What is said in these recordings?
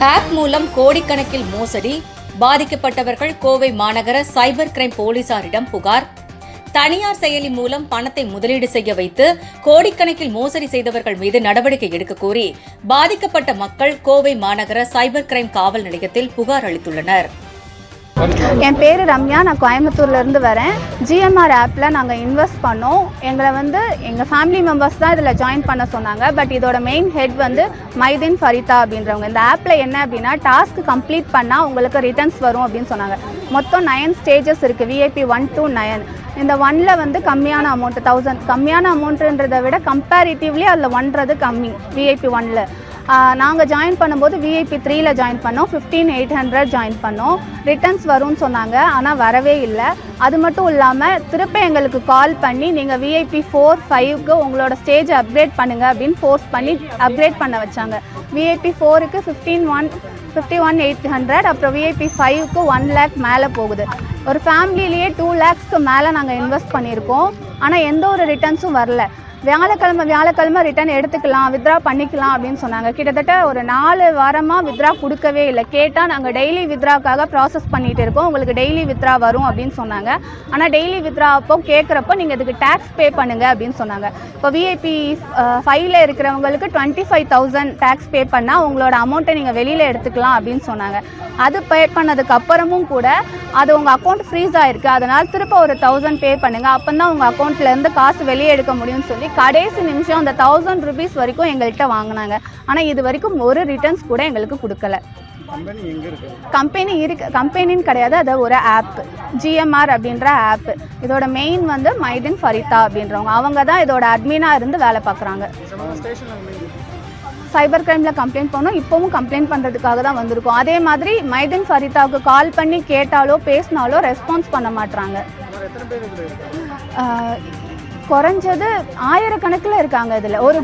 App மூலம் கோடிக்கணக்கில் மோசடி, பாதிக்கப்பட்டவர்கள் கோவை மாநகர சைபர் கிரைம் போலீசாரிடம் புகார். தனியார் செயலி மூலம் பணத்தை முதலீடு செய்ய வைத்து கோடிக்கணக்கில் மோசடி செய்தவர்கள் மீது நடவடிக்கை எடுக்க கோரி பாதிக்கப்பட்ட மக்கள் கோவை மாநகர சைபர் கிரைம் காவல் நிலையத்தில் புகார் அளித்துள்ளனர். என் பேர் ரம்யா, நான் கோயம்புத்தூர்லேருந்து வரேன். ஜிஎம்ஆர் ஆப்பில் நாங்கள் இன்வெஸ்ட் பண்ணோம். எங்களை எங்கள் ஃபேமிலி மெம்பர்ஸ் தான் இதில் ஜாயின் பண்ண சொன்னாங்க. பட் இதோட மெயின் ஹெட் மைதீன் ஃபரிதா அப்படின்றவங்க. இந்த ஆப்பில் என்ன அப்படின்னா, டாஸ்க் கம்ப்ளீட் பண்ணால் உங்களுக்கு ரிட்டர்ன்ஸ் வரும் அப்படின்னு சொன்னாங்க. மொத்தம் 9 ஸ்டேஜஸ் இருக்குது, VIP 1 to 9. இந்த 1ல் கம்மியான அமௌண்ட் 1000, கம்மியான அமௌண்ட்டுன்றதை விட கம்பேரிட்டிவ்லி அதில் 1றது கம்மி. VIP 1ல் நாங்கள் ஜாயின் பண்ணும்போது VIP 3ல் ஜாயின் பண்ணோம். 15,800 ஜாயின் பண்ணோம். ரிட்டர்ன்ஸ் வரும்னு சொன்னாங்க, ஆனால் வரவே இல்லை. அது மட்டும் இல்லாமல் திருப்பி எங்களுக்கு கால் பண்ணி நீங்கள் VIP 4, 5க்கு உங்களோட ஸ்டேஜை அப்கிரேட் பண்ணுங்கள் அப்படின்னு ஃபோர்ஸ் பண்ணி அப்கிரேட் பண்ண வச்சாங்க. VIP 4க்கு 51,800, அப்புறம் VIP 5க்கு 1 lakh மேலே போகுது. ஒரு ஃபேமிலிலேயே 2 lakhsக்கு மேலே நாங்கள் இன்வெஸ்ட் பண்ணியிருக்கோம். ஆனால் எந்த ஒரு ரிட்டர்ன்ஸும் வரல. வியாழக்கிழமை ரிட்டர்ன் எடுத்துக்கலாம், வித்ரா பண்ணிக்கலாம் அப்படின்னு சொன்னாங்க. கிட்டத்தட்ட ஒரு 4 வாரமாக வித்ரா கொடுக்கவே இல்லை. கேட்டால் நாங்கள் டெய்லி வித்ராக்காக ப்ராசஸ் பண்ணிகிட்டு இருக்கோம், உங்களுக்கு டெய்லி வித்ரா வரும் அப்படின்னு சொன்னாங்க. ஆனால் டெய்லி வித்ரா அப்போ கேட்குறப்போ நீங்கள் இதுக்கு டேக்ஸ் பே பண்ணுங்கள் அப்படின்னு சொன்னாங்க. இப்போ VIP 5ல் இருக்கிறவங்களுக்கு 25,000 டேக்ஸ் பே பண்ணால் உங்களோட அமௌண்ட்டை நீங்கள் வெளியில் எடுத்துக்கலாம் அப்படின்னு சொன்னாங்க. அது பே பண்ணதுக்கு அப்புறமும் கூட அது உங்கள் அக்கௌண்ட் ஃப்ரீஸ் ஆகிருக்கு, அதனால் திரும்ப ஒரு 1000 பே பண்ணுங்கள், அப்போ தான் உங்கள் அக்கௌண்ட்லேருந்து காசு வெளியே எடுக்க முடியும்னு சொல்லி கடைசி நிமிஷம் அந்த 1000 rupees வரைக்கும் எங்கள்கிட்ட வாங்கினாங்க. ஆனால் இது வரைக்கும் ஒரு ரிட்டர்ன்ஸ் கூட எங்களுக்கு கொடுக்கல. கம்பெனின்னு கிடையாது, அது ஒரு ஆப், GMR அப்படின்ற ஆப். இதோட மெயின் மைதீன் ஃபரிதா அப்படின்றவங்க. அவங்க தான் இதோட அட்மினாக இருந்து வேலை பார்க்குறாங்க. சைபர் கிரைமில் கம்ப்ளைண்ட் பண்ணோம், இப்போவும் கம்ப்ளைண்ட் பண்ணுறதுக்காக தான் வந்திருக்கோம். அதே மாதிரி மைதீன் ஃபரிதாவுக்கு கால் பண்ணி கேட்டாலோ பேசினாலோ ரெஸ்பான்ஸ் பண்ண மாட்டாங்க. குறைஞ்சது 1000 கணக்கில் இருக்காங்க. இதில் ஒரு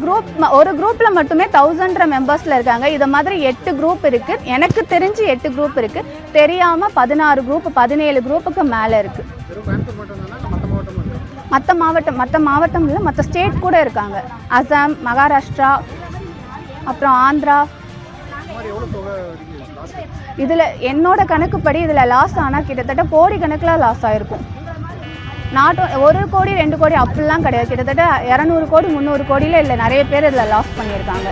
குரூப்பில் மட்டுமே 1000 மெம்பர்ஸில் இருக்காங்க. இதை மாதிரி 8 குரூப் இருக்குது. எனக்கு தெரிஞ்சு 8 குரூப் இருக்குது. தெரியாமல் 16 குரூப் 17 குரூப்புக்கு மேலே இருக்குது. மற்ற மாவட்டம் இல்லை, மற்ற ஸ்டேட் கூட இருக்காங்க. அசாம், மகாராஷ்டிரா, அப்புறம் ஆந்திரா. இதில் என்னோட கணக்குப்படி இதில் லாஸ் ஆனால் கிட்டத்தட்ட கோடி கணக்கில் லாஸ் ஆகிருக்கும். நாட் 1 கோடி 2 கோடி அப்படிலாம் கிடையாது. கிட்டத்தட்ட 200 கோடி 300 கோடியில் இல்லை நிறைய பேர் இதில் லாஸ் பண்ணியிருக்காங்க.